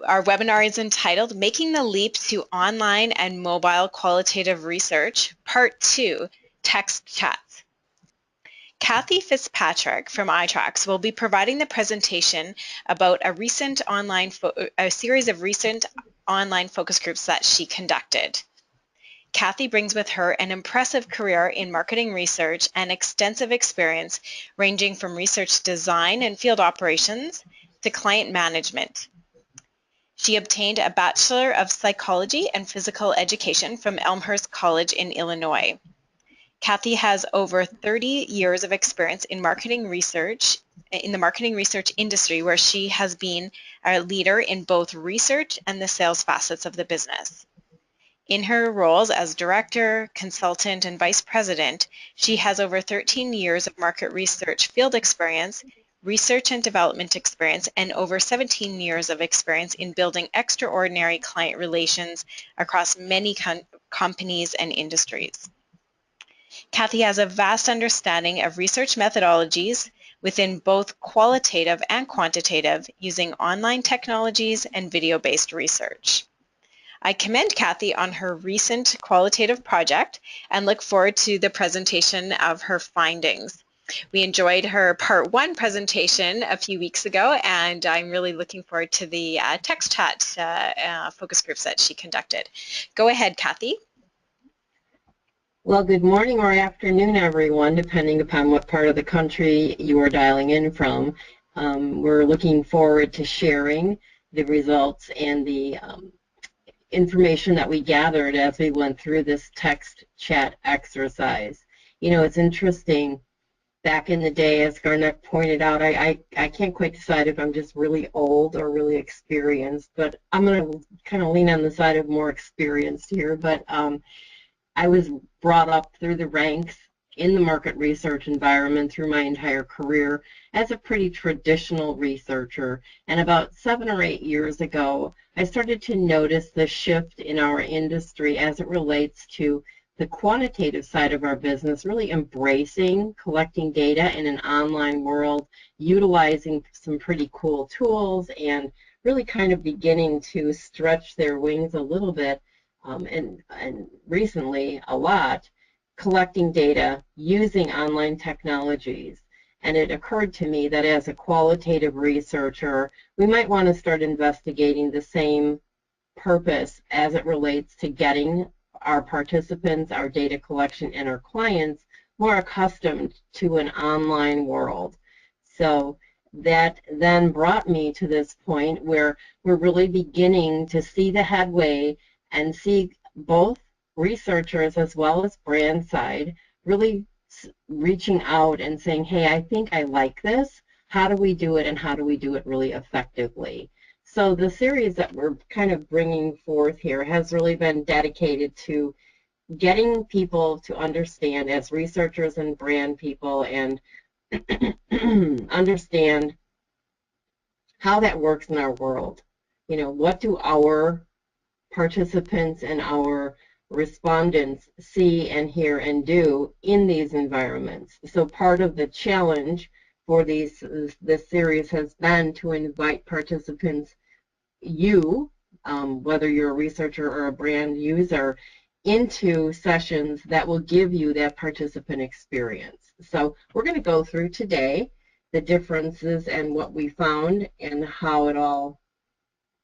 Our webinar is entitled Making the Leap to Online and Mobile Qualitative Research, Part 2, Text Chats. Kathy Fitzpatrick from iTracks will be providing the presentation about a series of recent online focus groups that she conducted. Kathy brings with her an impressive career in marketing research and extensive experience ranging from research design and field operations to client management. She obtained a Bachelor of Psychology and Physical Education from Elmhurst College in Illinois. Kathy has over 30 years of experience in the marketing research industry, where she has been a leader in both research and the sales facets of the business. In her roles as director, consultant, and vice president, she has over 13 years of market research field experience, research and development experience, and over 17 years of experience in building extraordinary client relations across many companies and industries. Kathy has a vast understanding of research methodologies within both qualitative and quantitative, using online technologies and video-based research. I commend Kathy on her recent qualitative project and look forward to the presentation of her findings. We enjoyed her Part 1 presentation a few weeks ago, and I'm really looking forward to the text chat focus groups that she conducted. Go ahead, Kathy. Well, good morning or afternoon, everyone, depending upon what part of the country you are dialing in from. We're looking forward to sharing the results and the information that we gathered as we went through this text chat exercise. You know, it's interesting. Back in the day, as Garnett pointed out, I can't quite decide if I'm just really old or really experienced, but I'm going to kind of lean on the side of more experienced here. But I was brought up through the ranks in the market research environment through my entire career as a pretty traditional researcher. And about 7 or 8 years ago, I started to notice the shift in our industry as it relates to the quantitative side of our business, really embracing collecting data in an online world, utilizing some pretty cool tools, and really kind of beginning to stretch their wings a little bit, and recently a lot, collecting data using online technologies. And it occurred to me that as a qualitative researcher, we might want to start investigating the same purpose as it relates to getting our participants, our data collection, and our clients more accustomed to an online world. So that then brought me to this point where we're really beginning to see the headway and see both researchers as well as brand side really reaching out and saying, hey, I think I like this. How do we do it, and how do we do it really effectively? So the series that we're kind of bringing forth here has really been dedicated to getting people to understand, as researchers and brand people, and understand how that works in our world. You know, what do our participants and our respondents see and hear and do in these environments? So part of the challenge for this series has been to invite participants, whether you're a researcher or a brand user, into sessions that will give you that participant experience. So we're going to go through today the differences and what we found and how it all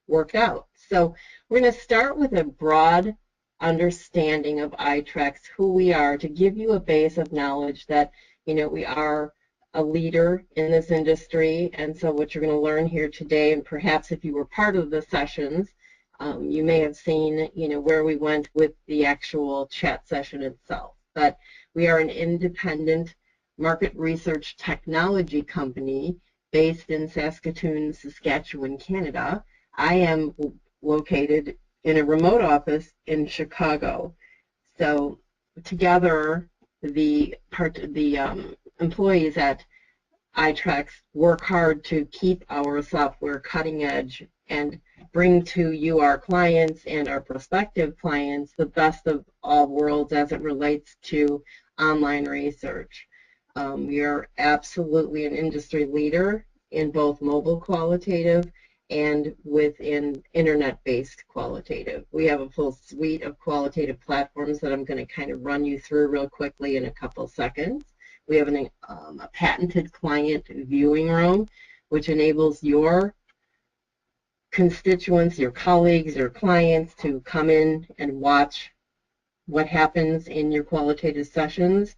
worked out. So we're going to start with a broad understanding of iTracks, who we are, to give you a base of knowledge that, you know, we are a leader in this industry. And so what you're going to learn here today, and perhaps if you were part of the sessions, you may have seen, you know, where we went with the actual chat session itself. But we are an independent market research technology company based in Saskatoon, Saskatchewan, Canada. I am located in a remote office in Chicago. So together, the employees at iTracks work hard to keep our software cutting edge and bring to you, our clients and our prospective clients, the best of all worlds as it relates to online research. We are absolutely an industry leader in both mobile qualitative and within internet-based qualitative. We have a full suite of qualitative platforms that I'm going to kind of run you through real quickly in a couple seconds. We have a patented client viewing room, which enables your constituents, your colleagues, your clients to come in and watch what happens in your qualitative sessions.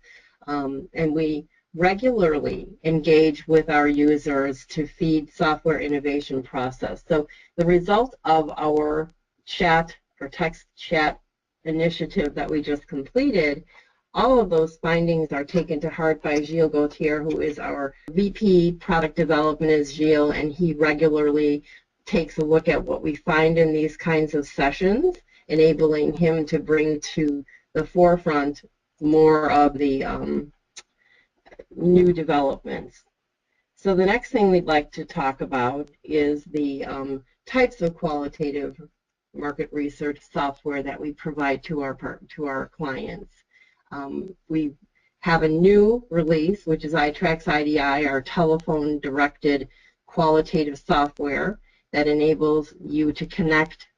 And we regularly engage with our users to feed software innovation process. So the result of our chat or text chat initiative that we just completed, all of those findings are taken to heart by Gilles Gauthier, who is our VP Product Development is Gilles, and he regularly takes a look at what we find in these kinds of sessions, enabling him to bring to the forefront more of the new developments. So the next thing we'd like to talk about is the types of qualitative market research software that we provide to our clients. We have a new release, which is iTrax IDI, our telephone-directed qualitative software that enables you to connect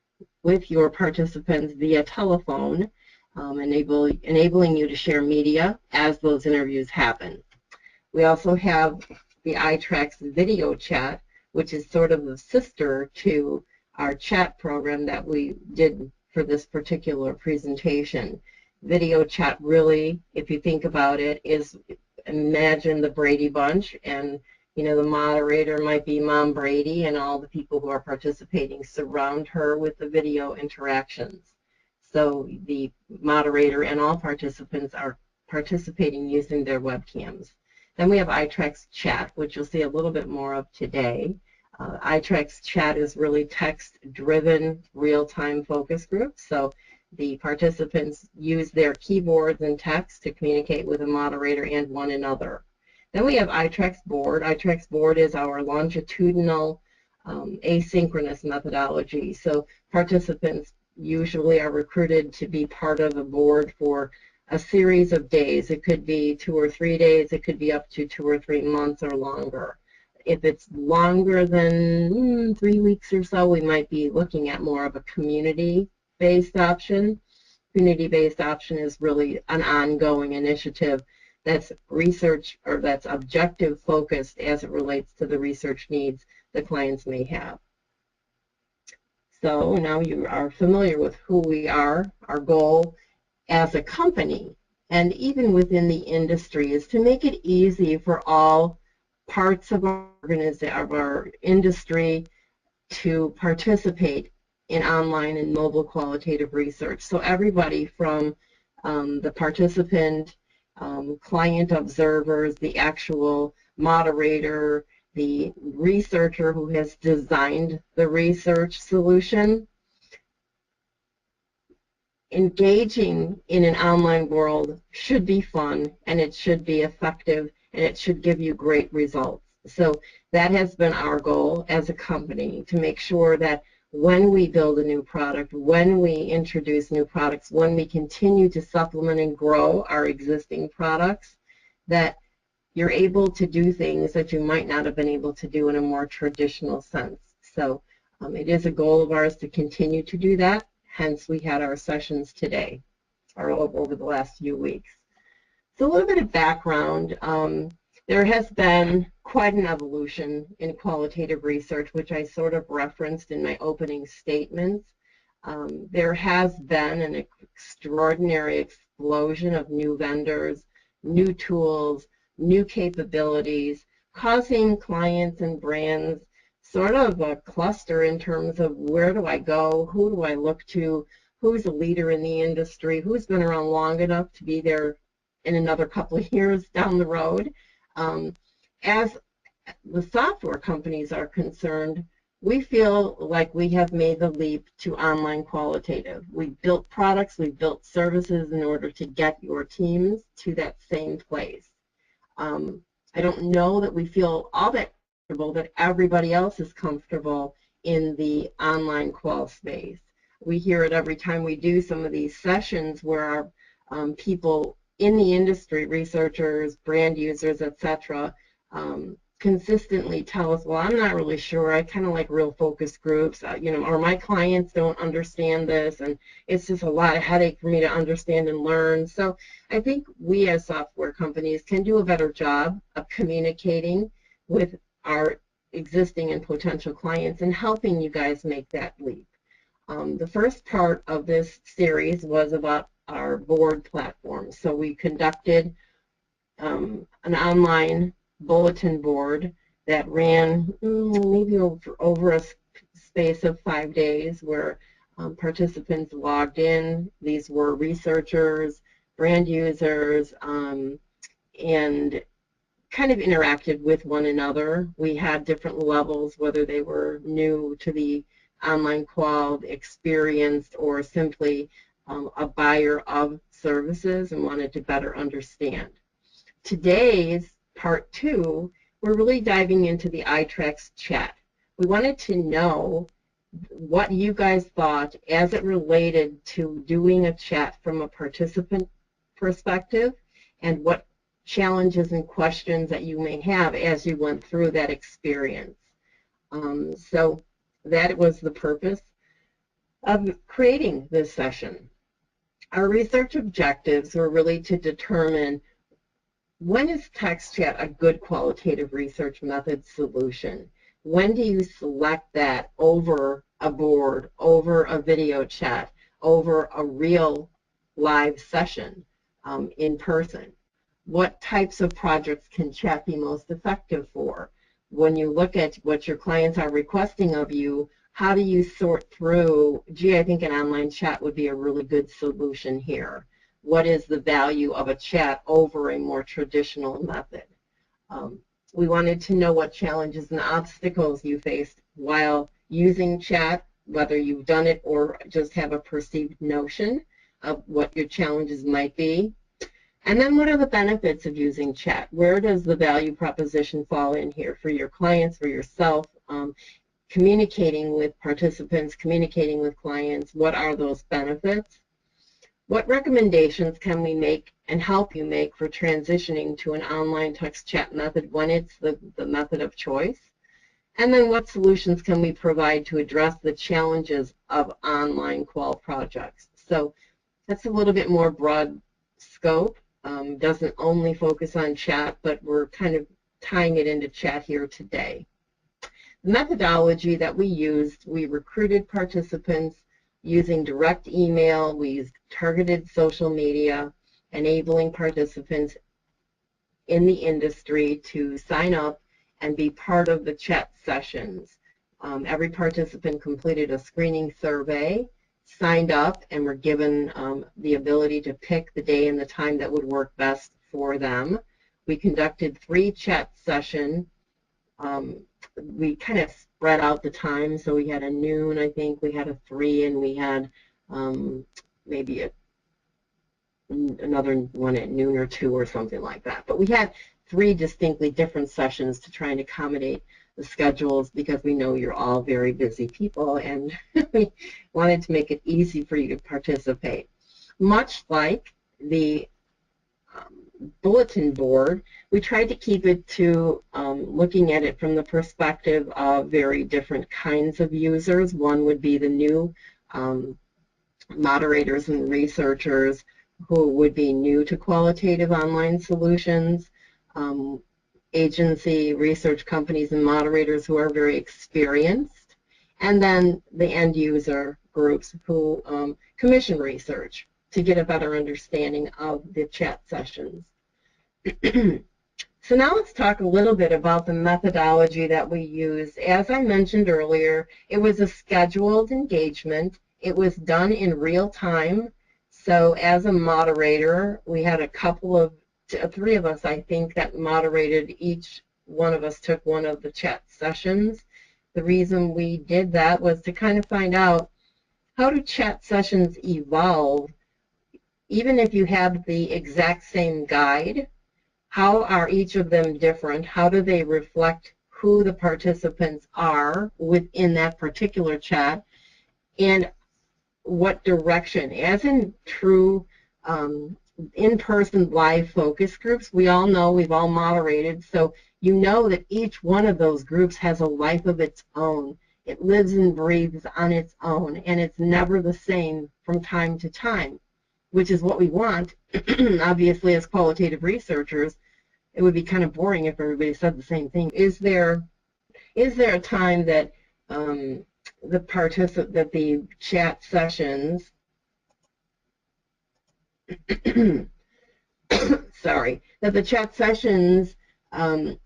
with your participants via telephone, enabling you to share media as those interviews happen. We also have the iTrax video chat, which is sort of the sister to our chat program that we did for this particular presentation. Video chat really, if you think about it, is imagine the Brady Bunch, and the moderator might be Mom Brady, and all the people who are participating surround her with the video interactions. So the moderator and all participants are participating using their webcams. Then we have iTrax Chat, which you'll see a little bit more of today. iTrax Chat is really text-driven, real-time focus group. So the participants use their keyboards and text to communicate with the moderator and one another. Then we have iTrax Board. iTrax Board is our longitudinal asynchronous methodology. So participants usually are recruited to be part of a board for a series of days. It could be 2 or 3 days. It could be up to 2 or 3 months or longer. If it's longer than 3 weeks or so, we might be looking at more of a community-based option. Community-based option is really an ongoing initiative that's research or that's objective focused as it relates to the research needs the clients may have. So now you are familiar with who we are. Our goal as a company and even within the industry is to make it easy for all parts of our industry to participate in online and mobile qualitative research. So everybody from the participant, client observers, the actual moderator, the researcher who has designed the research solution. Engaging in an online world should be fun, and it should be effective, and it should give you great results. So that has been our goal as a company, to make sure that when we build a new product, when we introduce new products, when we continue to supplement and grow our existing products, that you're able to do things that you might not have been able to do in a more traditional sense. So it is a goal of ours to continue to do that. Hence, we had our sessions today, or over the last few weeks. So a little bit of background. There has been quite an evolution in qualitative research, which I sort of referenced in my opening statements. There has been an extraordinary explosion of new vendors, new tools, new capabilities, causing clients and brands sort of a cluster in terms of where do I go, who do I look to, who's a leader in the industry, who's been around long enough to be there in another couple of years down the road. As the software companies are concerned, we feel like we have made the leap to online qualitative. We've built products, we've built services in order to get your teams to that same place. I don't know that we feel all that comfortable that everybody else is comfortable in the online qual space. We hear it every time we do some of these sessions where our people in the industry, researchers, brand users, etc., consistently tell us, well, I'm not really sure. I kind of like real focus groups, or my clients don't understand this, and it's just a lot of headache for me to understand and learn. So I think we as software companies can do a better job of communicating with our existing and potential clients and helping you guys make that leap. The first part of this series was about our board platform. So we conducted an online bulletin board that ran maybe over a space of 5 days, where participants logged in. These were researchers, brand users, and kind of interacted with one another. We had different levels, whether they were new to the online qual, experienced, or simply a buyer of services and wanted to better understand. Today's part 2, we're really diving into the iTracks chat. We wanted to know what you guys thought as it related to doing a chat from a participant perspective, and what challenges and questions that you may have as you went through that experience. So that was the purpose of creating this session. Our research objectives were really to determine, when is text chat a good qualitative research method solution? When do you select that over a board, over a video chat, over a real live session in person? What types of projects can chat be most effective for? When you look at what your clients are requesting of you, how do you sort through, gee, I think an online chat would be a really good solution here? What is the value of a chat over a more traditional method? We wanted to know what challenges and obstacles you faced while using chat, whether you've done it or just have a perceived notion of what your challenges might be. And then what are the benefits of using chat? Where does the value proposition fall in here for your clients, for yourself? Communicating with participants, communicating with clients, what are those benefits? What recommendations can we make and help you make for transitioning to an online text chat method when it's the method of choice? And then what solutions can we provide to address the challenges of online qual projects? So that's a little bit more broad scope. Doesn't only focus on chat, but we're kind of tying it into chat here today. The methodology that we used, we recruited participants using direct email. We used targeted social media, enabling participants in the industry to sign up and be part of the chat sessions. Every participant completed a screening survey, signed up, and were given the ability to pick the day and the time that would work best for them. We conducted 3 chat sessions. We kind of spread out the time, so we had a noon, I think, we had a 3, and we had maybe another one at noon or 2 or something like that. But we had 3 distinctly different sessions to try and accommodate the schedules, because we know you're all very busy people, and we wanted to make it easy for you to participate. Much like the bulletin board, we tried to keep it to looking at it from the perspective of very different kinds of users. One would be the new moderators and researchers who would be new to qualitative online solutions, agency, research companies, and moderators who are very experienced, and then the end user groups who commission research to get a better understanding of the chat sessions. So now let's talk a little bit about the methodology that we use. As I mentioned earlier, it was a scheduled engagement. It was done in real time. So as a moderator, we had a couple of, 3 of us, I think, that moderated. Each one of us took one of the chat sessions. The reason we did that was to kind of find out, how do chat sessions evolve? Even if you have the exact same guide, how are each of them different? How do they reflect who the participants are within that particular chat? And what direction, as in true in-person live focus groups. We all know, we've all moderated, so you know that each one of those groups has a life of its own. It lives and breathes on its own, and it's never the same from time to time, which is what we want. Obviously, as qualitative researchers, it would be kind of boring if everybody said the same thing. Is there a time that the chat sessions sorry, that the chat sessions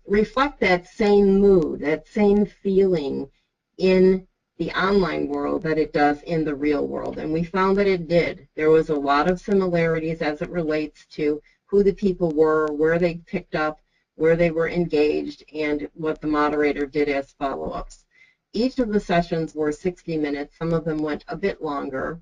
reflect that same mood, that same feeling in the online world that it does in the real world? And we found that it did. There was a lot of similarities as it relates to who the people were, where they picked up, where they were engaged, and what the moderator did as follow-ups. Each of the sessions were 60 minutes. Some of them went a bit longer.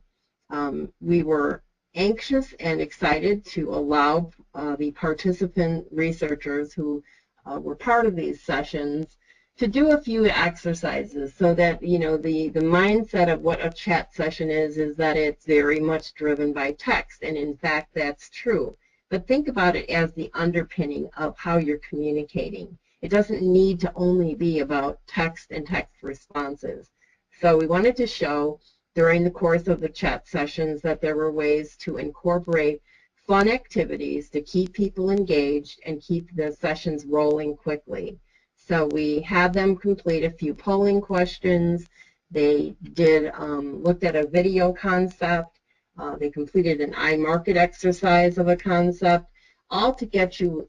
We were anxious and excited to allow the participant researchers who were part of these sessions to do a few exercises, so that, you know, the mindset of what a chat session is that it's very much driven by text, and in fact that's true. But think about it as the underpinning of how you're communicating. It doesn't need to only be about text and text responses. So we wanted to show during the course of the chat sessions that there were ways to incorporate fun activities to keep people engaged and keep the sessions rolling quickly. So we had them complete a few polling questions. They did looked at a video concept. They completed an iMarket exercise of a concept, all to get you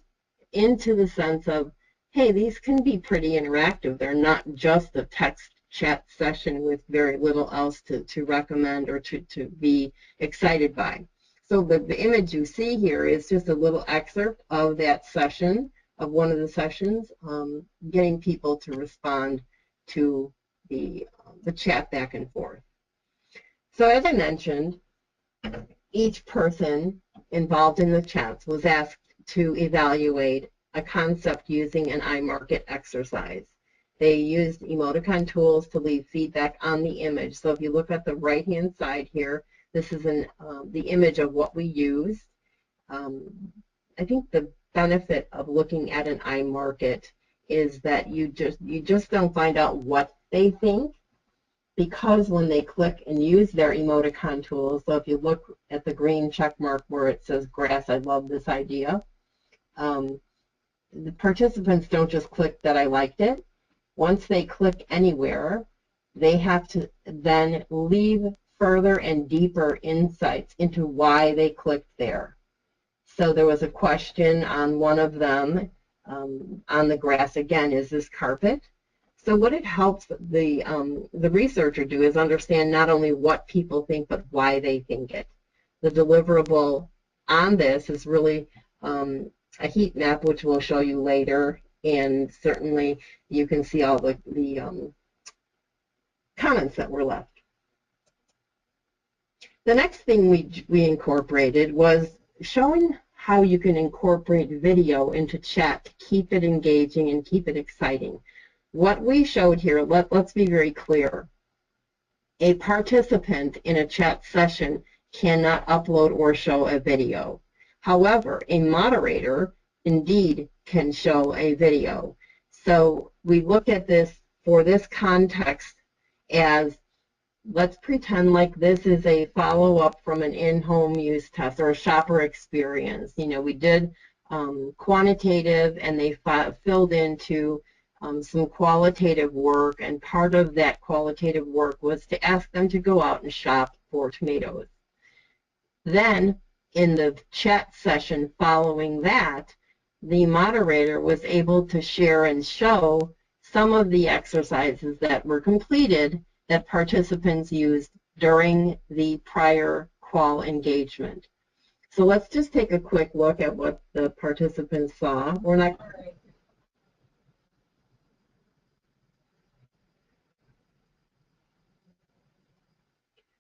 into the sense of, hey, these can be pretty interactive. They're not just a text chat session with very little else to recommend or to be excited by. So the image you see here is just a little excerpt of that session, of one of the sessions, getting people to respond to the chat back and forth. So as I mentioned, each person involved in the chats was asked to evaluate a concept using an iMarket exercise. They used emoticon tools to leave feedback on the image. So if you look at the right-hand side here, this is the image of what we used. I think the benefit of looking at an iMarket is that you just don't find out what they think, because when they click and use their emoticon tools, so if you look at the green check mark where it says grass, I love this idea, the participants don't just click that I liked it. Once they click anywhere, they have to then leave further and deeper insights into why they clicked there. So there was a question on one of them, on the grass again, is this carpet? So what it helps the researcher do is understand not only what people think, but why they think it. The deliverable on this is really a heat map, which we'll show you later, and certainly you can see all the comments that were left. The next thing we incorporated was showing how you can incorporate video into chat to keep it engaging and keep it exciting. What we showed here, let's be very clear. A participant in a chat session cannot upload or show a video. However, a moderator indeed can show a video. So we look at this for this context as, let's pretend like this is a follow-up from an in-home use test or a shopper experience. You know, we did quantitative, and they filled into some qualitative work, and part of that qualitative work was to ask them to go out and shop for tomatoes. Then, in the chat session following that, the moderator was able to share and show some of the exercises that were completed that participants used during the prior qual engagement. So let's just take a quick look at what the participants saw. We're not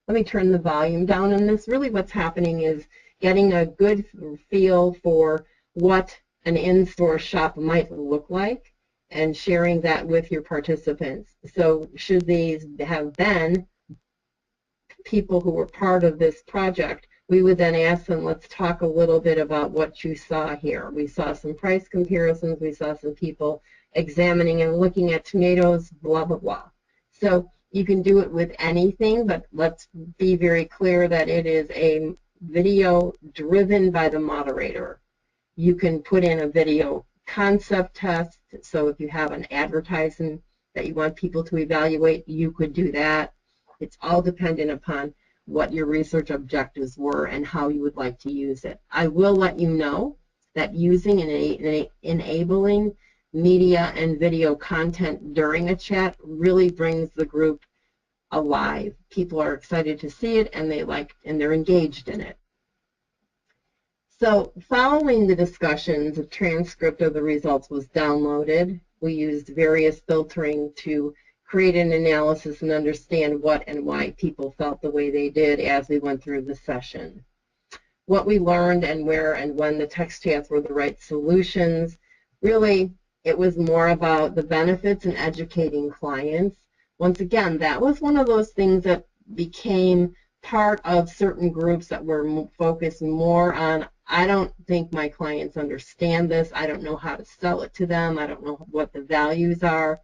Let me turn the volume down on this. Really what's happening is getting a good feel for what an in-store shop might look like and sharing that with your participants. So should these have been people who were part of this project, We would then ask them, let's talk a little bit about what you saw here. We saw some price comparisons. We saw some people examining and looking at tomatoes, blah, blah, blah. So you can do it with anything, but let's be very clear that it is a video driven by the moderator. You can put in a video concept test. So if you have an advertisement that you want people to evaluate, you could do that. It's all dependent upon what your research objectives were and how you would like to use it. I will let you know that using and enabling media and video content during a chat really brings the group alive. People are excited to see it and they're engaged in it. So following the discussions, a transcript of the results was downloaded. We used various filtering to create an analysis and understand what and why people felt the way they did as we went through the session. What we learned and where and when the text chats were the right solutions, really it was more about the benefits and educating clients. Once again, that was one of those things that became part of certain groups that were focused more on, I don't think my clients understand this, I don't know how to sell it to them, I don't know what the values are.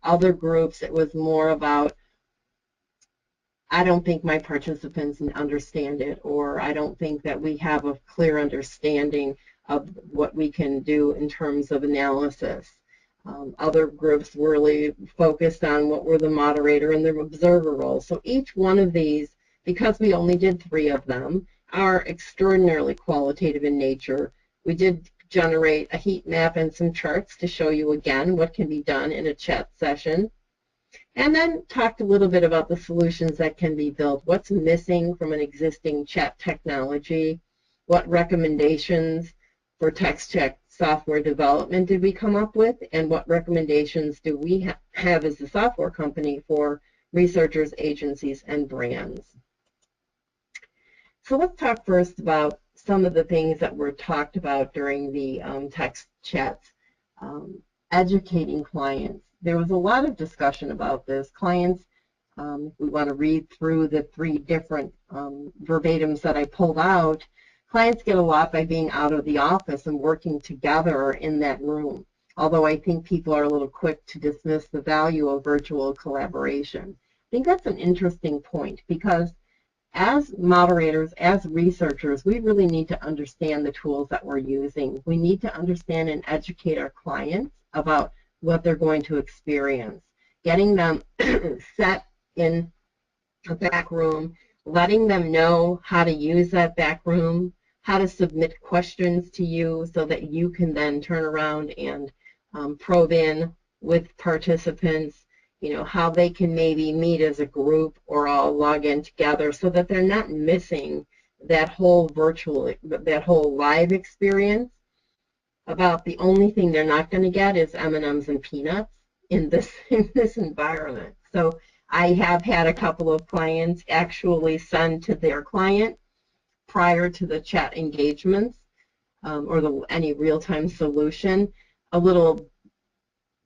Other groups, it was more about, I don't think my participants understand it, or I don't think that we have a clear understanding of what we can do in terms of analysis. Other groups really focused on what were the moderator and the observer roles. So each one of these, because we only did 3 of them, are extraordinarily qualitative in nature. We did generate a heat map and some charts to show you again what can be done in a chat session. And then talked a little bit about the solutions that can be built. What's missing from an existing chat technology? What recommendations for text chat software development did we come up with? And what recommendations do we have as a software company for researchers, agencies, and brands? So let's talk first about some of the things that were talked about during the text chats. Educating clients. There was a lot of discussion about this. Clients, we want to read through the 3 different verbatims that I pulled out. Clients get a lot by being out of the office and working together in that room, although I think people are a little quick to dismiss the value of virtual collaboration. I think that's an interesting point because as moderators, as researchers, we really need to understand the tools that we're using. We need to understand and educate our clients about what they're going to experience. Getting them set in a back room, letting them know how to use that back room, how to submit questions to you so that you can then turn around and probe in with participants, you know, how they can maybe meet as a group or all log in together so that they're not missing that whole live experience. About the only thing they're not going to get is M&Ms and peanuts in this environment. So I have had a couple of clients actually send to their client prior to the chat engagements or any real-time solution a little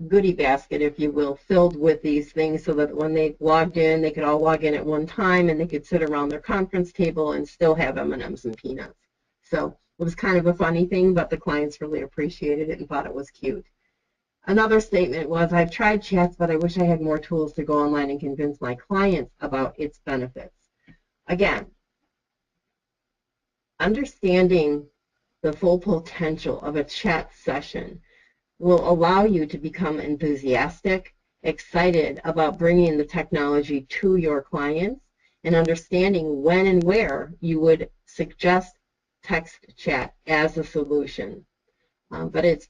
goodie basket, if you will, filled with these things so that when they logged in, they could all log in at one time and they could sit around their conference table and still have M&Ms and peanuts. So it was kind of a funny thing, but the clients really appreciated it and thought it was cute. Another statement was, I've tried chats, but I wish I had more tools to go online and convince my clients about its benefits. Again, understanding the full potential of a chat session will allow you to become enthusiastic, excited about bringing the technology to your clients, and understanding when and where you would suggest text chat as a solution. But it's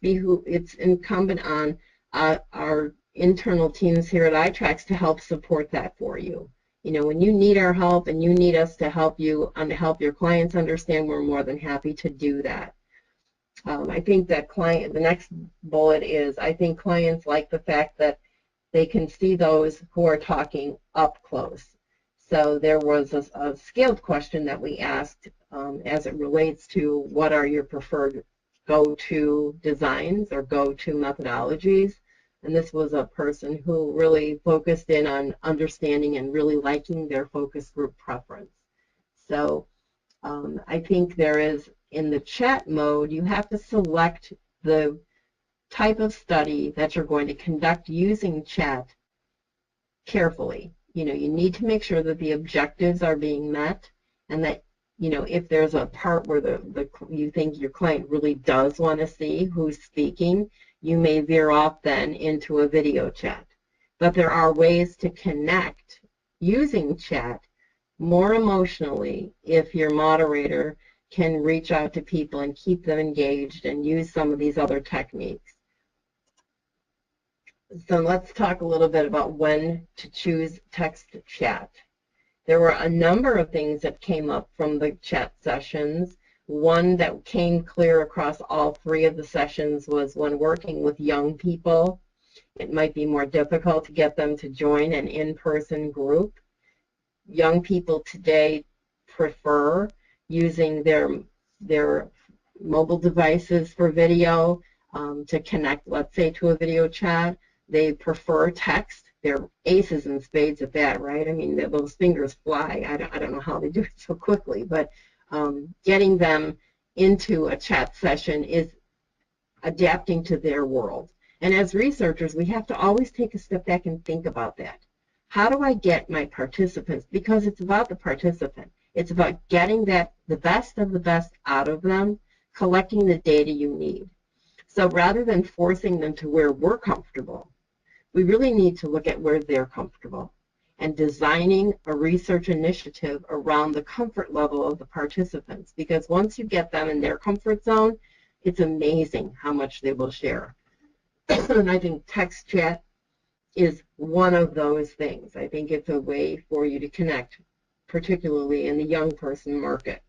incumbent on our internal teams here at iTracks to help support that for you. You know, when you need our help and you need us to help you and to help your clients understand, we're more than happy to do that. I think that the next bullet is, I think clients like the fact that they can see those who are talking up close. So there was a scaled question that we asked as it relates to what are your preferred go-to designs or go-to methodologies. And this was a person who really focused in on understanding and really liking their focus group preference. So I think there is, in the chat mode, you have to select the type of study that you're going to conduct using chat carefully. You know, you need to make sure that the objectives are being met, and that, you know, if there's a part where you think your client really does want to see who's speaking, you may veer off then into a video chat. But there are ways to connect using chat more emotionally if your moderator can reach out to people and keep them engaged and use some of these other techniques. So let's talk a little bit about when to choose text chat. There were a number of things that came up from the chat sessions. One that came clear across all three of the sessions was when working with young people, it might be more difficult to get them to join an in-person group. Young people today prefer using their mobile devices for video to connect, let's say, to a video chat. They prefer text. They're aces and spades at that, right? I mean, those fingers fly. I don't know how they do it so quickly, but getting them into a chat session is adapting to their world. And as researchers, we have to always take a step back and think about that. How do I get my participants? Because it's about the participant. It's about getting the best of the best out of them, collecting the data you need. So rather than forcing them to where we're comfortable, we really need to look at where they're comfortable and designing a research initiative around the comfort level of the participants. Because once you get them in their comfort zone, it's amazing how much they will share. And I think text chat is one of those things. I think it's a way for you to connect, particularly in the young person market.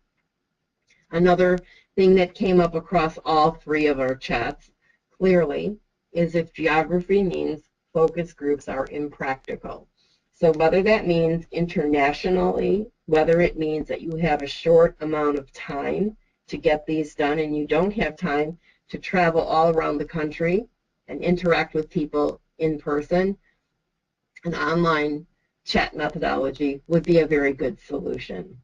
Another thing that came up across all three of our chats clearly is if geography means focus groups are impractical. So whether that means internationally, whether it means that you have a short amount of time to get these done and you don't have time to travel all around the country and interact with people in person, an online chat methodology would be a very good solution.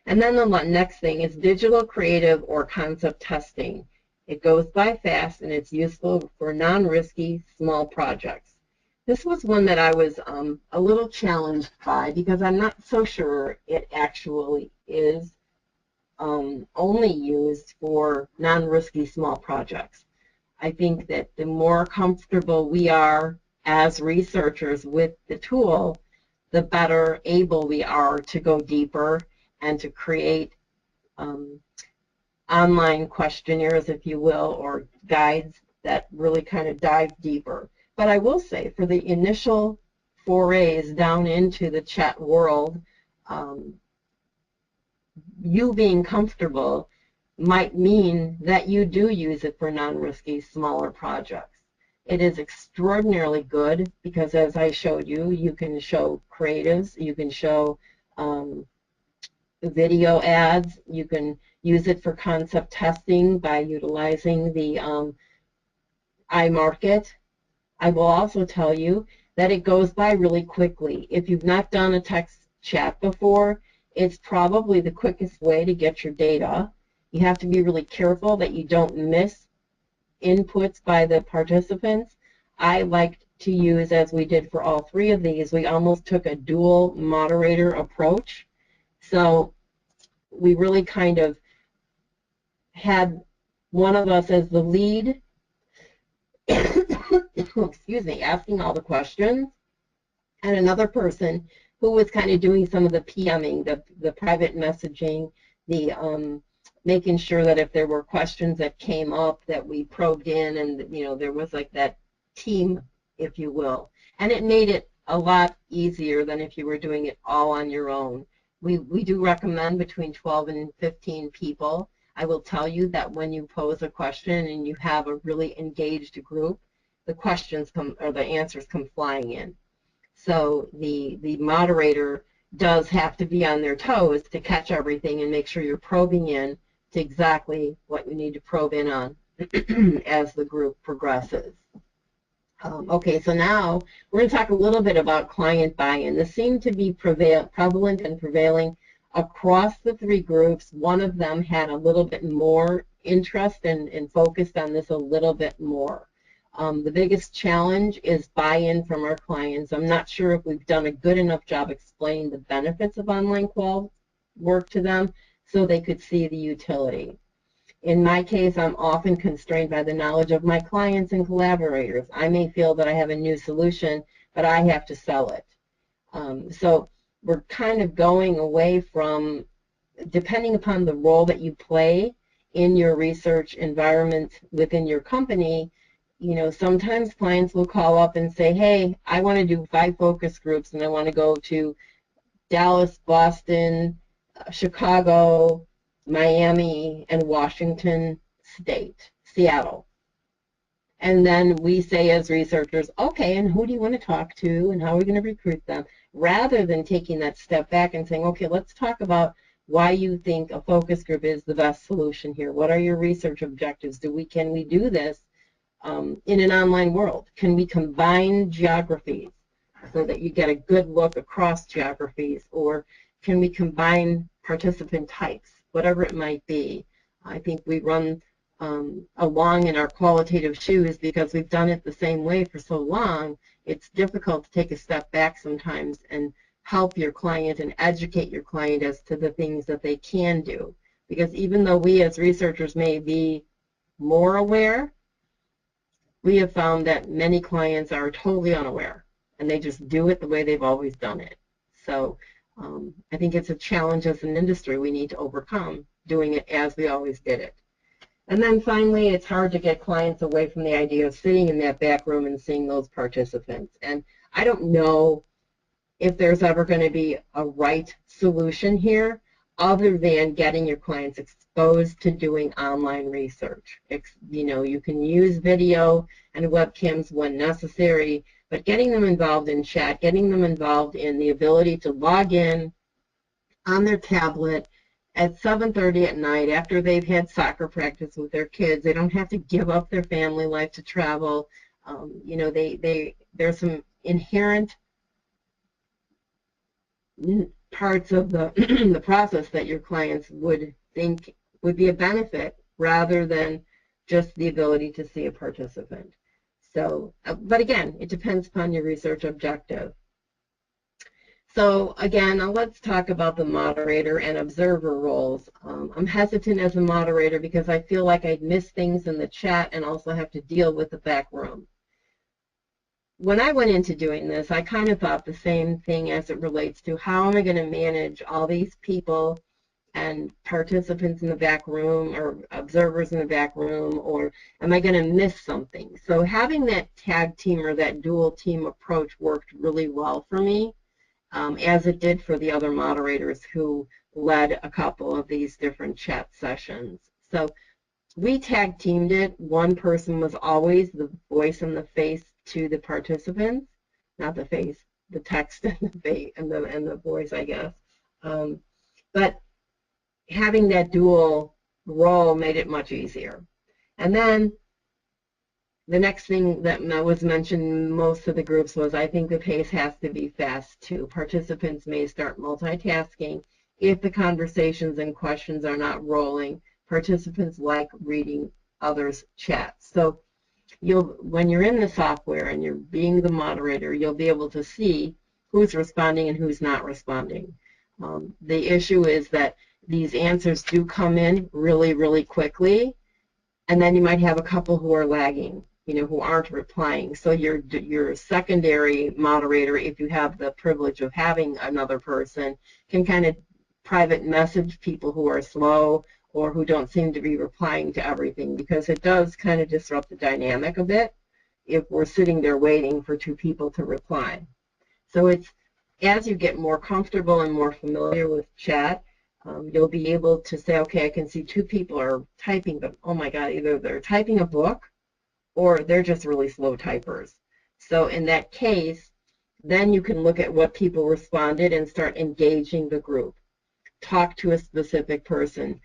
And then the next thing is digital creative or concept testing. It goes by fast and it's useful for non-risky small projects. This was one that I was a little challenged by because I'm not so sure it actually is only used for non-risky small projects. I think that the more comfortable we are as researchers with the tool, the better able we are to go deeper and to create online questionnaires, if you will, or guides that really kind of dive deeper. But I will say, for the initial forays down into the chat world, you being comfortable might mean that you do use it for non-risky smaller projects. It is extraordinarily good because, as I showed you, you can show creatives, you can show video ads, you can use it for concept testing by utilizing the iMarket. I will also tell you that it goes by really quickly. If you've not done a text chat before, it's probably the quickest way to get your data. You have to be really careful that you don't miss inputs by the participants. I like to use, as we did for all three of these, we almost took a dual moderator approach. So we really kind of had one of us as the lead, excuse me, asking all the questions, and another person who was kind of doing some of the PMing, the private messaging, the making sure that if there were questions that came up that we probed in, and there was like that team, if you will. And it made it a lot easier than if you were doing it all on your own. We do recommend between 12 and 15 people. I will tell you that when you pose a question and you have a really engaged group, the questions come, or the answers come flying in. So the moderator does have to be on their toes to catch everything and make sure you're probing in to exactly what you need to probe in on as the group progresses. Okay, so now we're going to talk a little bit about client buy-in. This seemed to be prevalent and prevailing across the three groups, one of them had a little bit more interest and focused on this a little bit more. The biggest challenge is buy-in from our clients. I'm not sure if we've done a good enough job explaining the benefits of online qual work to them so they could see the utility. In my case, I'm often constrained by the knowledge of my clients and collaborators. I may feel that I have a new solution, but I have to sell it. So we're kind of going away from, depending upon the role that you play in your research environment within your company, you know, sometimes clients will call up and say, hey, I want to do 5 focus groups and I want to go to Dallas, Boston, Chicago, Miami, and Washington State, Seattle. And then we say as researchers, okay, and who do you want to talk to and how are we going to recruit them? Rather than taking that step back and saying, okay, let's talk about why you think a focus group is the best solution here. What are your research objectives? Can we do this in an online world? Can we combine geographies so that you get a good look across geographies? Or can we combine participant types, whatever it might be? I think we run along in our qualitative shoes because we've done it the same way for so long. It's difficult to take a step back sometimes and help your client and educate your client as to the things that they can do. Because even though we as researchers may be more aware, we have found that many clients are totally unaware and they just do it the way they've always done it. So I think it's a challenge as an industry we need to overcome, doing it as we always did it. And then finally, it's hard to get clients away from the idea of sitting in that back room and seeing those participants. And I don't know if there's ever going to be a right solution here other than getting your clients exposed to doing online research. You know, you can use video and webcams when necessary, but getting them involved in chat, getting them involved in the ability to log in on their tablet at 7:30 at night after they've had soccer practice with their kids. They don't have to give up their family life to travel. You know, there's some inherent parts of the, the process that your clients would think would be a benefit rather than just the ability to see a participant. So, but again, it depends upon your research objective. So again, let's talk about the moderator and observer roles. I'm hesitant as a moderator because I feel like I'd miss things in the chat and also have to deal with the back room. When I went into doing this, I kind of thought the same thing as it relates to how am I going to manage all these people and participants in the back room or observers in the back room, or am I going to miss something? So having that tag team or that dual team approach worked really well for me. As it did for the other moderators who led a couple of these different chat sessions. So we tag teamed it. One person was always the voice and the face to the participants, not the face, the text and the face and the voice, I guess. But having that dual role made it much easier. And then the next thing that was mentioned in most of the groups was I think the pace has to be fast too. Participants may start multitasking if the conversations and questions are not rolling. Participants like reading others' chats. So when you're in the software and you're being the moderator, you'll be able to see who's responding and who's not responding. The issue is that these answers do come in really, really quickly, and then you might have a couple who are lagging, you know, who aren't replying. So your secondary moderator, if you have the privilege of having another person, can kind of private message people who are slow or who don't seem to be replying to everything, because it does kind of disrupt the dynamic a bit if we're sitting there waiting for 2 people to reply. So it's as you get more comfortable and more familiar with chat, you'll be able to say, okay, I can see 2 people are typing, but oh my God, either they're typing a book or they're just really slow typers. So in that case, then you can look at what people responded and start engaging the group. Talk to a specific person.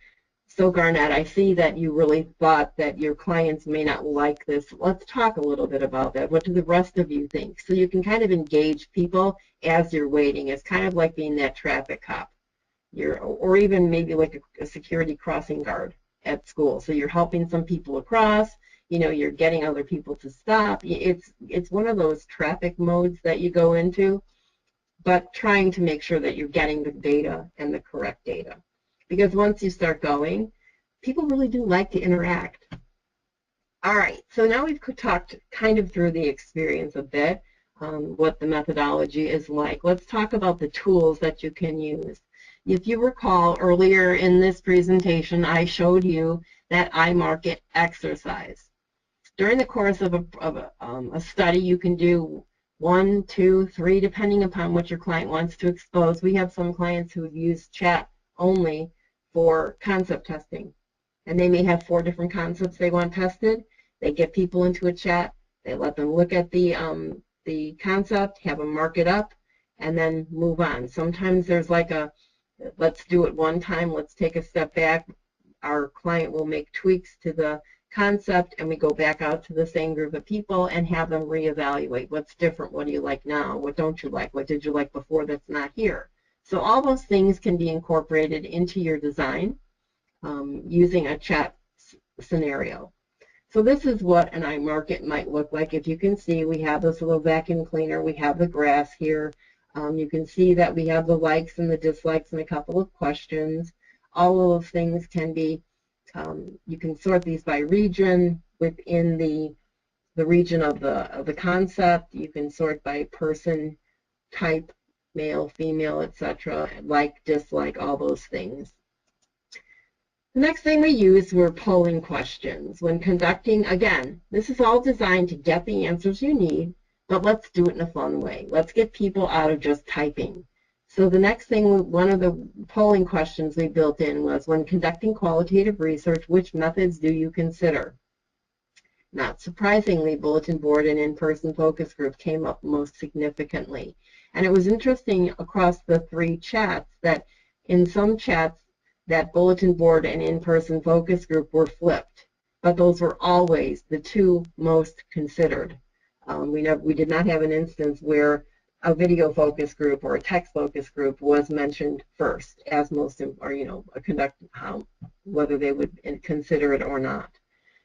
So Garnett, I see that you really thought that your clients may not like this. Let's talk a little bit about that. What do the rest of you think? So you can kind of engage people as you're waiting. It's kind of like being that traffic cop. or even maybe like a security crossing guard at school. So you're helping some people across, you're getting other people to stop. It's one of those traffic modes that you go into, but trying to make sure that you're getting the data and the correct data. Because once you start going, people really do like to interact. All right, so now we've talked kind of through the experience a bit, what the methodology is like. Let's talk about the tools that you can use. If you recall, earlier in this presentation, I showed you that iMarket exercise. During the course of a study, you can do 1, 2, 3, depending upon what your client wants to expose. We have some clients who use chat only for concept testing, and they may have 4 different concepts they want tested. They get people into a chat, they let them look at the concept, have them mark it up, and then move on. Sometimes there's like a, let's do it one time, let's take a step back. Our client will make tweaks to the concept, and we go back out to the same group of people and have them reevaluate. What's different? What do you like now? What don't you like? What did you like before that's not here? So all those things can be incorporated into your design using a chat scenario. So this is what an iMarket might look like. If you can see, we have this little vacuum cleaner. We have the grass here. You can see that we have the likes and the dislikes and a couple of questions. All of those things can be, you can sort these by region within the region of the concept. You can sort by person type, male, female, etc., like, dislike, all those things. The next thing we use were polling questions. When conducting, again, this is all designed to get the answers you need, but let's do it in a fun way. Let's get people out of just typing. So the next thing, one of the polling questions we built in was, when conducting qualitative research, which methods do you consider? Not surprisingly, bulletin board and in-person focus group came up most significantly. And it was interesting across the 3 chats that in some chats, that bulletin board and in-person focus group were flipped, but those were always the 2 most considered. We did not have an instance where a video focus group or a text focus group was mentioned first as most, or whether they would consider it or not.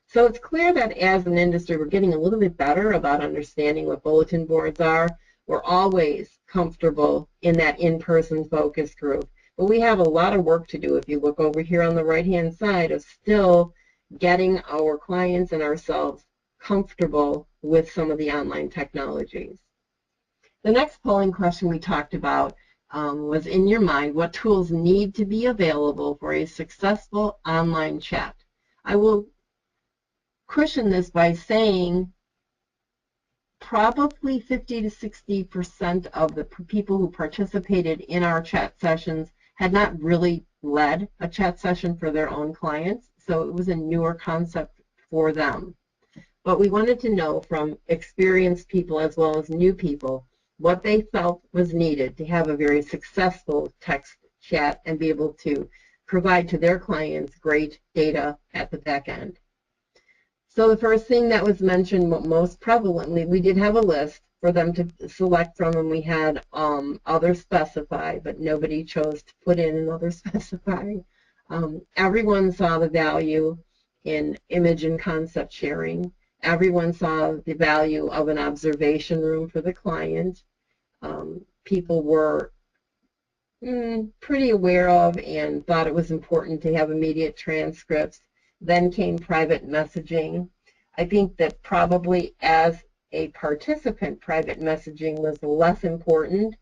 So it's clear that as an industry, we're getting a little bit better about understanding what bulletin boards are. We're always comfortable in that in-person focus group. But we have a lot of work to do. If you look over here on the right-hand side, of still getting our clients and ourselves comfortable with some of the online technologies. The next polling question we talked about was, in your mind, what tools need to be available for a successful online chat? I will cushion this by saying probably 50 to 60% of the people who participated in our chat sessions had not really led a chat session for their own clients, so it was a newer concept for them. But we wanted to know from experienced people as well as new people what they felt was needed to have a very successful text chat and be able to provide to their clients great data at the back end. So the first thing that was mentioned most prevalently, we did have a list for them to select from, and we had other specify, but nobody chose to put in another specify. Everyone saw the value in image and concept sharing. Everyone saw the value of an observation room for the client. People were pretty aware of and thought it was important to have immediate transcripts. Then came private messaging. I think that probably as a participant, private messaging was less important.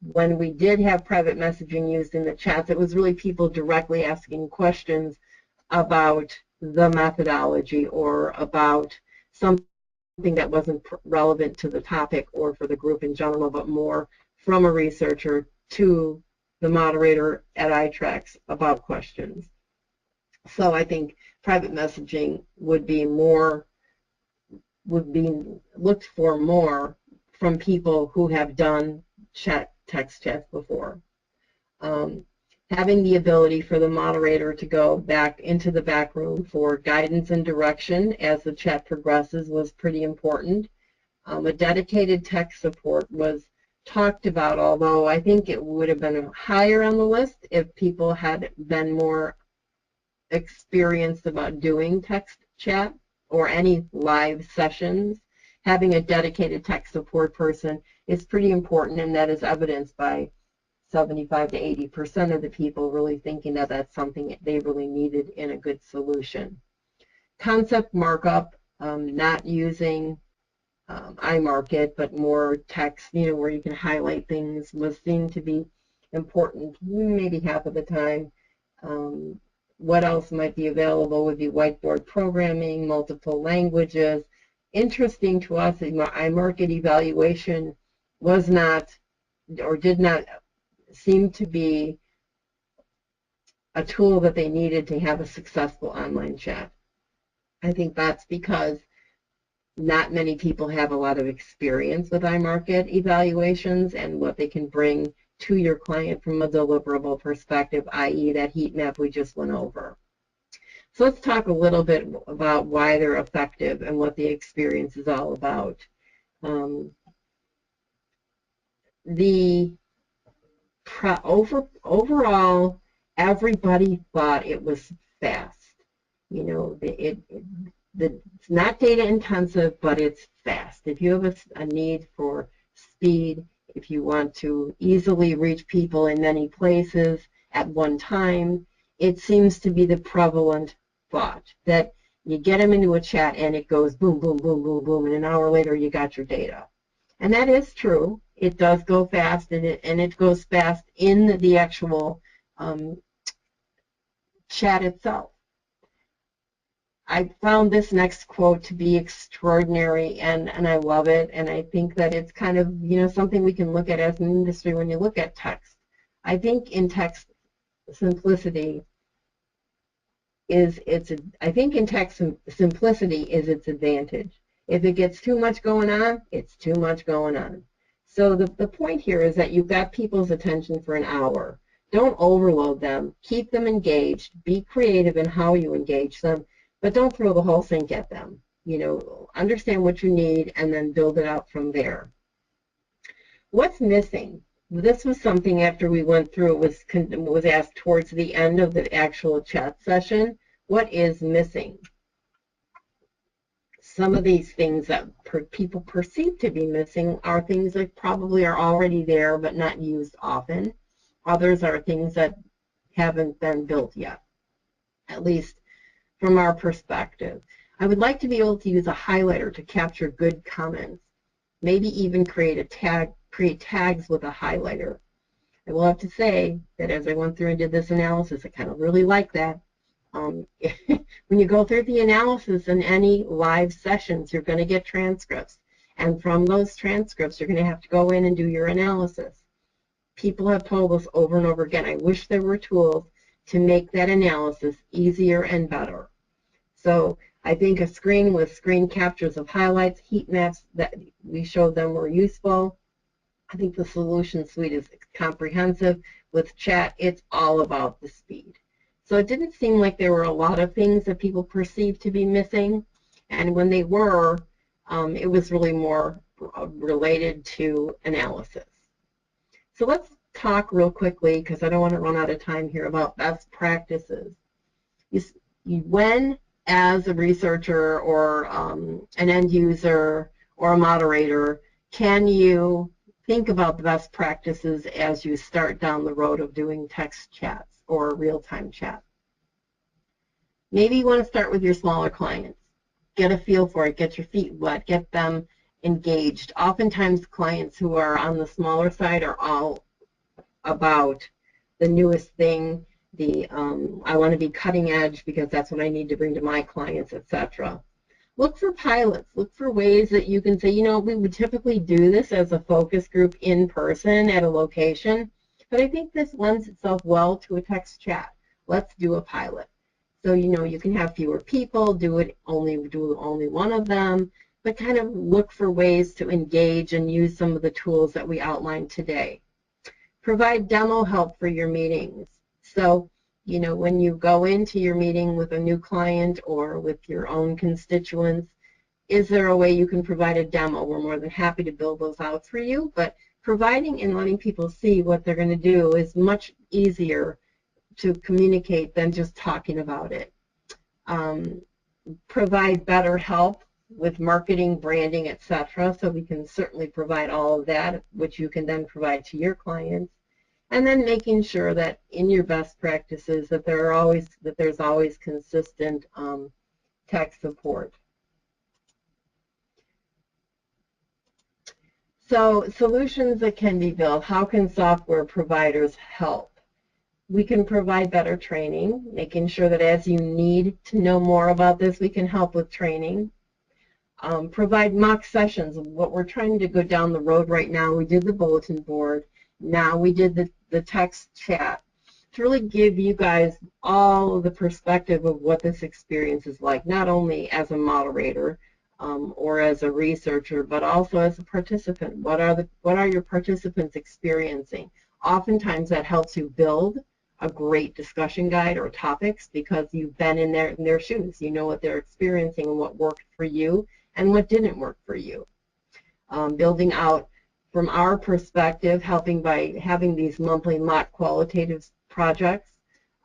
When we did have private messaging used in the chats, it was really people directly asking questions about the methodology or about something that wasn't relevant to the topic or for the group in general, but more from a researcher to the moderator at iTracks about questions. So I think private messaging would be looked for more from people who have done text chats before. Having the ability for the moderator to go back into the back room for guidance and direction as the chat progresses was pretty important. A dedicated tech support was talked about, although I think it would have been higher on the list if people had been more experienced about doing text chat or any live sessions. Having a dedicated tech support person is pretty important, and that is evidenced by 75 to 80% of the people really thinking that that's something they really needed in a good solution. Concept markup, not using iMarket, but more text, where you can highlight things, was seen to be important maybe half of the time. What else might be available would be whiteboard programming, multiple languages. Interesting to us, iMarket evaluation was not, or did not seem to be a tool that they needed to have a successful online chat. I think that's because not many people have a lot of experience with iMarket evaluations and what they can bring to your client from a deliverable perspective, i.e. that heat map we just went over. So let's talk a little bit about why they're effective and what the experience is all about. Overall, everybody thought it was fast. It's not data intensive, but it's fast. If you have a need for speed, if you want to easily reach people in many places at one time, it seems to be the prevalent thought that you get them into a chat and it goes boom, boom, boom, boom, boom, and an hour later you got your data. And that is true. It does go fast, and it goes fast in the actual chat itself. I found this next quote to be extraordinary, and I love it, and I think that it's kind of something we can look at as an industry when you look at text. I think in text simplicity is its advantage. If it gets too much going on, it's too much going on. So the point here is that you've got people's attention for an hour. Don't overload them. Keep them engaged. Be creative in how you engage them. But don't throw the whole sink at them. Understand what you need and then build it out from there. What's missing? This was something after we went through, it was asked towards the end of the actual chat session. What is missing? Some of these things that people perceive to be missing are things that probably are already there but not used often. Others are things that haven't been built yet, at least from our perspective. I would like to be able to use a highlighter to capture good comments, maybe even create tags with a highlighter. I will have to say that as I went through and did this analysis, I kind of really like that. When you go through the analysis in any live sessions, you're going to get transcripts. And from those transcripts, you're going to have to go in and do your analysis. People have told us over and over again, I wish there were tools to make that analysis easier and better. So I think a screen with screen captures of highlights, heat maps that we showed them were useful. I think the solution suite is comprehensive. With chat, it's all about the speed. So it didn't seem like there were a lot of things that people perceived to be missing. And when they were, it was really more related to analysis. So let's talk real quickly, because I don't want to run out of time here, about best practices. When, as a researcher or an end user or a moderator, can you think about the best practices as you start down the road of doing text chats or real-time chat? Maybe you want to start with your smaller clients. Get a feel for it, get your feet wet, get them engaged. Oftentimes clients who are on the smaller side are all about the newest thing, I want to be cutting edge because that's what I need to bring to my clients, etc. Look for pilots. Look for ways that you can say, we would typically do this as a focus group in person at a location, but I think this lends itself well to a text chat. Let's do a pilot. So, you can have fewer people, do only one of them, but kind of look for ways to engage and use some of the tools that we outlined today. Provide demo help for your meetings. So, when you go into your meeting with a new client or with your own constituents, is there a way you can provide a demo? We're more than happy to build those out for you, but providing and letting people see what they're going to do is much easier to communicate than just talking about it. Provide better help with marketing, branding, etc. So we can certainly provide all of that, which you can then provide to your clients. And then making sure that in your best practices that there's always consistent tech support. So solutions that can be built. How can software providers help? We can provide better training, making sure that as you need to know more about this, we can help with training. Provide mock sessions. What we're trying to go down the road right now, we did the bulletin board. Now we did the text chat to really give you guys all of the perspective of what this experience is like, not only as a moderator or as a researcher, but also as a participant. What are your participants experiencing? Oftentimes that helps you build a great discussion guide or topics because you've been in their shoes. You know what they're experiencing and what worked for you and what didn't work for you. Building out from our perspective, helping by having these monthly mock qualitative projects.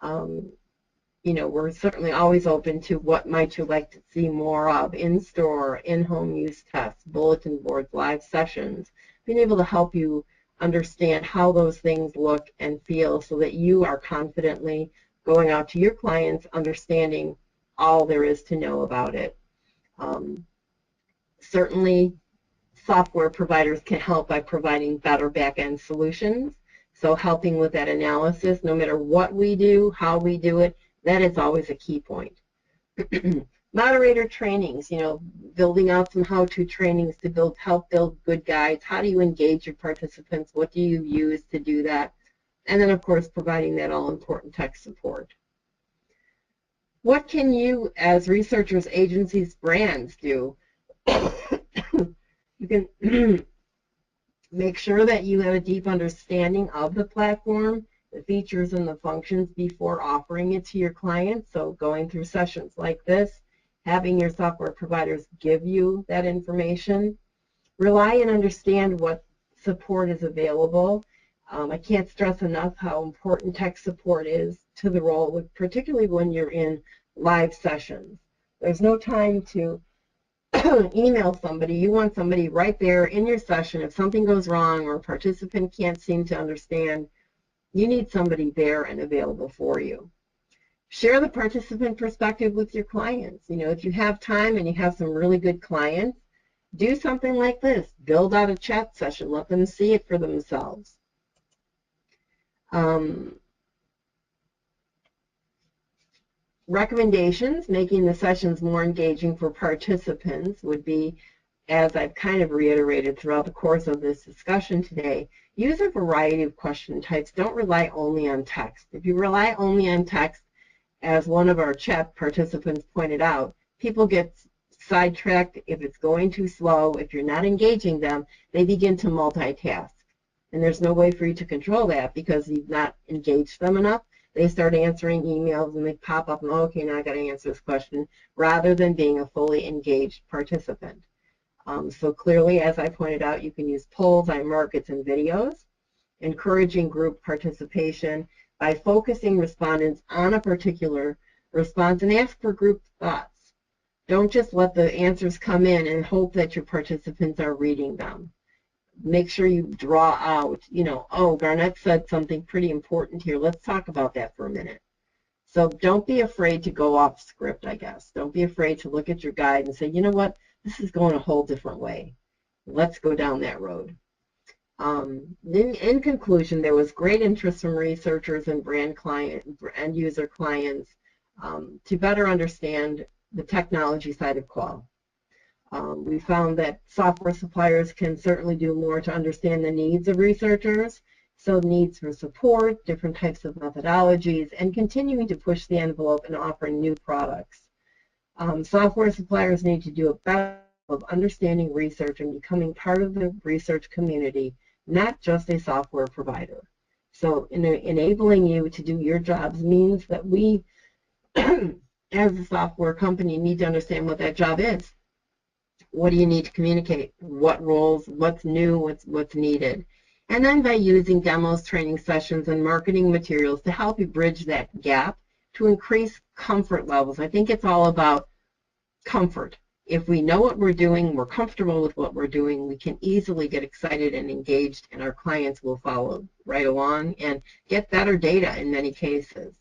You know, we're certainly always open to what might you like to see more of in-store, in-home use tests, bulletin boards, live sessions, being able to help you understand how those things look and feel so that you are confidently going out to your clients, understanding all there is to know about it. Certainly, software providers can help by providing better back-end solutions. So helping with that analysis, no matter what we do, how we do it, that is always a key point. Moderator trainings, you know, building out some how-to trainings to help build good guides. How do you engage your participants? What do you use to do that? And then, of course, providing that all-important tech support. What can you, as researchers, agencies, brands, do? You can make sure that you have a deep understanding of the platform, the features and the functions before offering it to your clients. So going through sessions like this, having your software providers give you that information. Rely and understand what support is available. I can't stress enough how important tech support is to the role, particularly when you're in live sessions. There's no time to email somebody. You want somebody right there in your session. If something goes wrong or a participant can't seem to understand, you need somebody there and available for you. Share the participant perspective with your clients. You know, if you have time and you have some really good clients, do something like this. Build out a chat session. Let them see it for themselves. Recommendations, making the sessions more engaging for participants would be, as I've kind of reiterated throughout the course of this discussion today, use a variety of question types. Don't rely only on text. If you rely only on text, as one of our chat participants pointed out, people get sidetracked if it's going too slow. If you're not engaging them, they begin to multitask. And there's no way for you to control that because you've not engaged them enough. They start answering emails and they pop up and, oh, okay, now I got to answer this question, rather than being a fully engaged participant. So clearly, as I pointed out, you can use polls, iMarkets, and videos, encouraging group participation by focusing respondents on a particular response and ask for group thoughts. Don't just let the answers come in and hope that your participants are reading them. Make sure you draw out, you know, oh, Garnett said something pretty important here. Let's talk about that for a minute. So don't be afraid to go off script, I guess. Don't be afraid to look at your guide and say, you know what, this is going a whole different way. Let's go down that road. In conclusion, there was great interest from researchers and end user clients to better understand the technology side of Qual. We found that software suppliers can certainly do more to understand the needs of researchers, so needs for support, different types of methodologies, and continuing to push the envelope and offering new products. Software suppliers need to do a better job of understanding research and becoming part of the research community, not just a software provider. So enabling you to do your jobs means that we, as a software company, need to understand what that job is. What do you need to communicate? What roles? What's new? What's needed? And then by using demos, training sessions, and marketing materials to help you bridge that gap to increase comfort levels. I think it's all about comfort. If we know what we're doing, we're comfortable with what we're doing, we can easily get excited and engaged, and our clients will follow right along and get better data in many cases.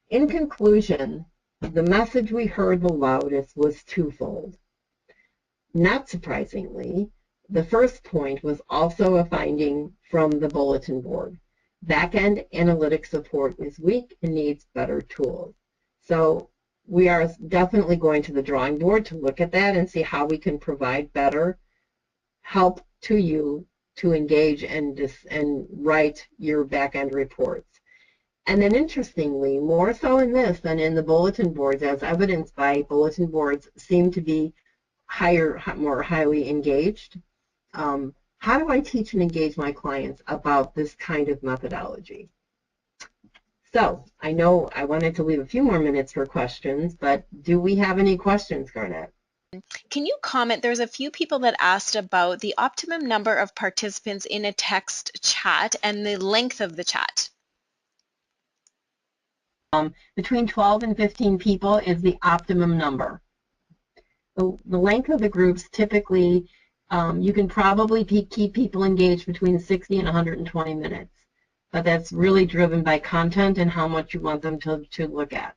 In conclusion, the message we heard the loudest was twofold. Not surprisingly, the first point was also a finding from the bulletin board. Back-end analytic support is weak and needs better tools. So we are definitely going to the drawing board to look at that and see how we can provide better help to you to engage and write your back-end reports. And then interestingly, more so in this than in the bulletin boards, as evidenced by bulletin boards seem to be more highly engaged. How do I teach and engage my clients about this kind of methodology? So I know I wanted to leave a few more minutes for questions, but do we have any questions, Garnett? Can you comment? There's a few people that asked about the optimum number of participants in a text chat and the length of the chat. Between 12 and 15 people is the optimum number. The length of the groups typically, you can probably keep people engaged between 60 and 120 minutes. But that's really driven by content and how much you want them to look at.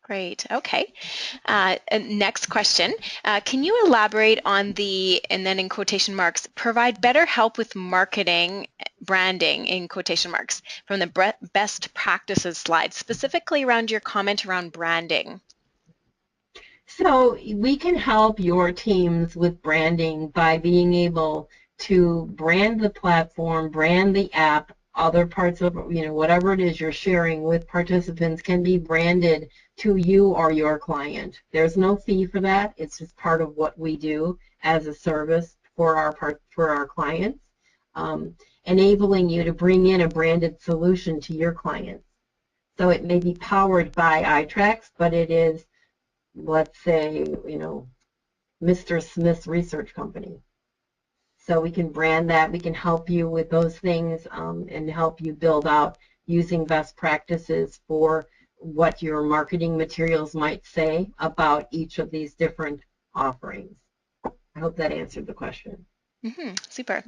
Great. Okay. Next question. Can you elaborate on the, and then in quotation marks, provide better help with marketing, branding in quotation marks, from the best practices slide, specifically around your comment around branding? So we can help your teams with branding by being able to brand the platform, brand the app, other parts of, whatever it is you're sharing with participants can be branded to you or your client. There's no fee for that. It's just part of what we do as a service for our clients, enabling you to bring in a branded solution to your clients. So it may be powered by iTracks, but it is, let's say, Mr. Smith's research company. So we can brand that. We can help you with those things and help you build out using best practices for what your marketing materials might say about each of these different offerings. I hope that answered the question. Super.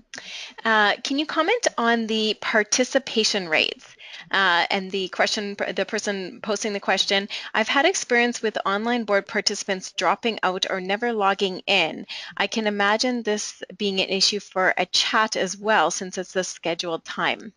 Can you comment on the participation rates? And the person posting the question, I've had experience with online board participants dropping out or never logging in. I can imagine this being an issue for a chat as well, since it's a scheduled time.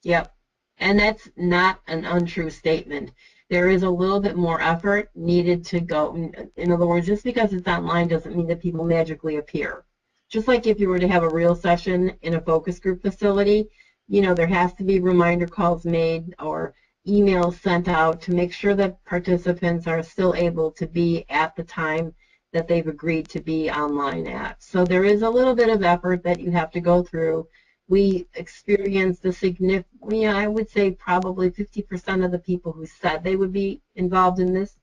Yep. And that's not an untrue statement. There is a little bit more effort needed to go. In other words, just because it's online doesn't mean that people magically appear. Just like if you were to have a real session in a focus group facility, there has to be reminder calls made or emails sent out to make sure that participants are still able to be at the time that they've agreed to be online at. So there is a little bit of effort that you have to go through. We experienced a significant, I would say probably 50% of the people who said they would be involved in this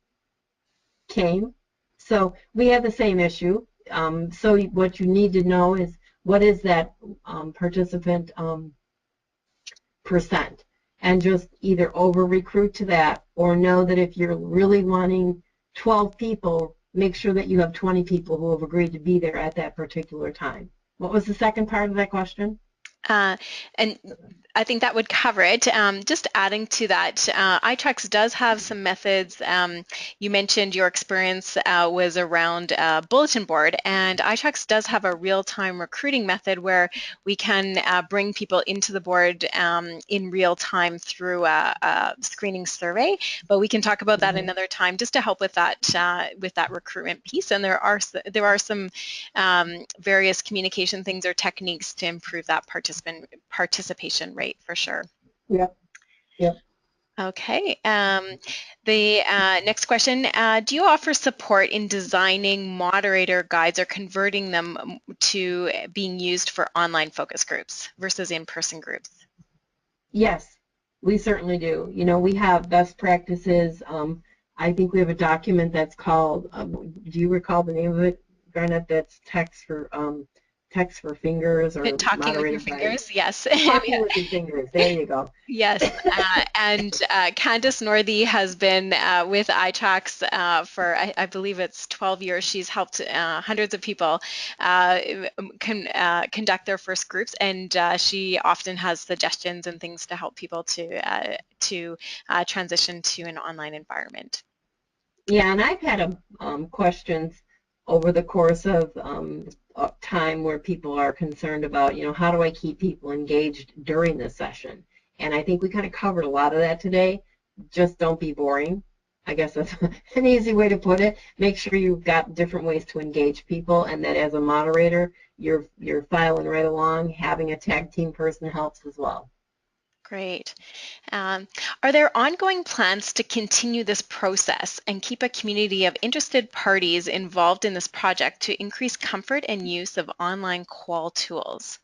came. So we have the same issue. So what you need to know is what is that participant percent, and just either over recruit to that or know that if you're really wanting 12 people, make sure that you have 20 people who have agreed to be there at that particular time. What was the second part of that question? And I think that would cover it. Just adding to that, iTracks does have some methods. You mentioned your experience was around bulletin board, and iTracks does have a real-time recruiting method where we can bring people into the board in real time through a screening survey. But we can talk about that another time, just to help with that recruitment piece. And there are some various communication things or techniques to improve that participation rate for sure. Yep. Yep. Okay. The next question, do you offer support in designing moderator guides or converting them to being used for online focus groups versus in-person groups? Yes, we certainly do. We have best practices. I think we have a document that's called, do you recall the name of it, Garnett? That's text for text for fingers or Talking with your moderator by fingers, yes. talking with your fingers. There you go. Yes, and Candace Northey has been with iTalks for, I believe it's 12 years. She's helped hundreds of people conduct their first groups, and she often has suggestions and things to help people to transition to an online environment. Yeah, and I've had questions over the course of time where people are concerned about, how do I keep people engaged during the session? And I think we kind of covered a lot of that today. Just don't be boring. I guess that's an easy way to put it. Make sure you've got different ways to engage people, and that as a moderator, you're filing right along. Having a tag team person helps as well. Great. Are there ongoing plans to continue this process and keep a community of interested parties involved in this project to increase comfort and use of online qual tools?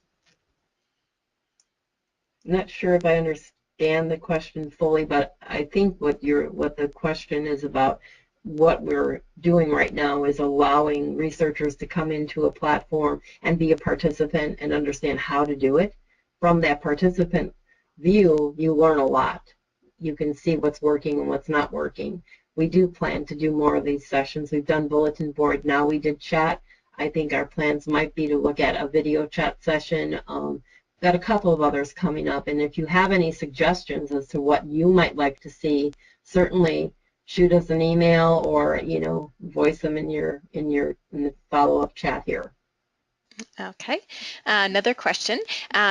I'm not sure if I understand the question fully, but I think what the question is about, what we're doing right now is allowing researchers to come into a platform and be a participant and understand how to do it. From that participant view, you learn a lot. You can see what's working and what's not working. We do plan to do more of these sessions. We've done bulletin board. Now we did chat. I think our plans might be to look at a video chat session. Got a couple of others coming up, and if you have any suggestions as to what you might like to see, certainly shoot us an email or voice them in the follow-up chat here. Okay, another question.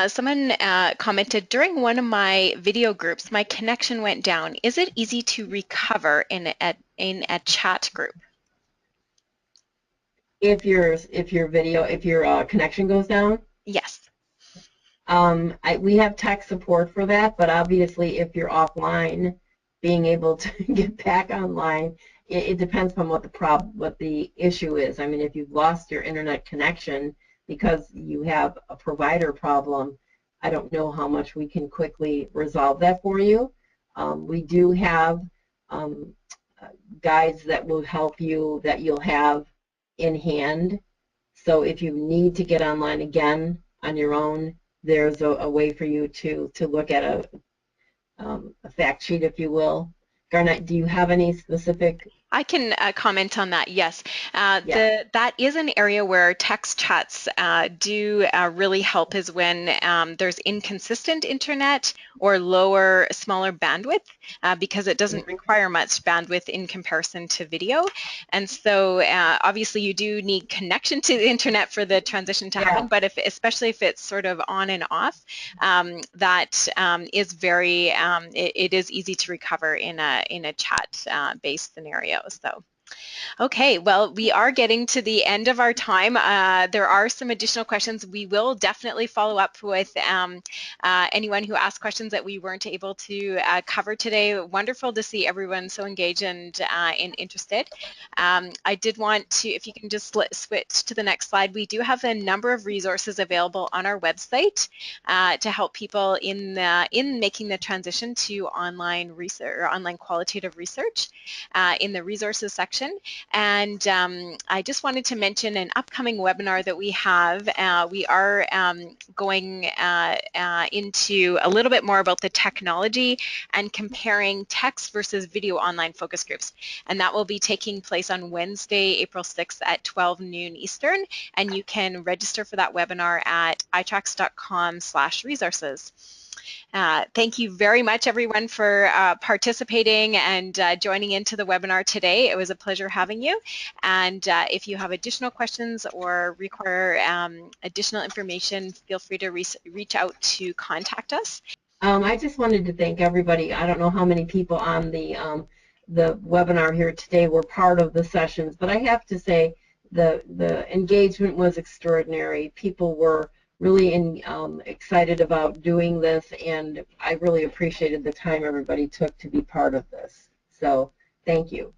Someone commented, during one of my video groups, my connection went down. Is it easy to recover in a chat group? If your connection goes down? Yes. We have tech support for that, but obviously if you're offline, being able to get back online, it depends on what the issue is. I mean, if you've lost your internet connection because you have a provider problem, I don't know how much we can quickly resolve that for you. We do have guides that will help you, that you'll have in hand. So if you need to get online again on your own, there's a way for you to look at a fact sheet, if you will. Garnett, do you have any specific? I can comment on that, yes. Yeah. That is an area where text chats do really help, is when there's inconsistent internet or smaller bandwidth, because it doesn't require much bandwidth in comparison to video. And so obviously you do need connection to the internet for the transition to happen, but especially if it's sort of on and off, that is very, it is easy to recover in a chat-based scenario. So, okay, well, we are getting to the end of our time. There are some additional questions. We will definitely follow up with anyone who asked questions that we weren't able to cover today. Wonderful to see everyone so engaged and interested. I did want to, if you can just switch to the next slide, we do have a number of resources available on our website to help people in making the transition to online research or online qualitative research in the resources section. And I just wanted to mention an upcoming webinar that we have. We are going into a little bit more about the technology and comparing text versus video online focus groups. And that will be taking place on Wednesday, April 6th at 12 noon Eastern. And you can register for that webinar at itracks.com/resources. Thank you very much, everyone, for participating and joining into the webinar today. It was a pleasure having you. And if you have additional questions or require additional information, feel free to reach out to contact us. I just wanted to thank everybody. I don't know how many people on the webinar here today were part of the sessions, but I have to say the engagement was extraordinary. People were really excited about doing this, and I really appreciated the time everybody took to be part of this. So thank you.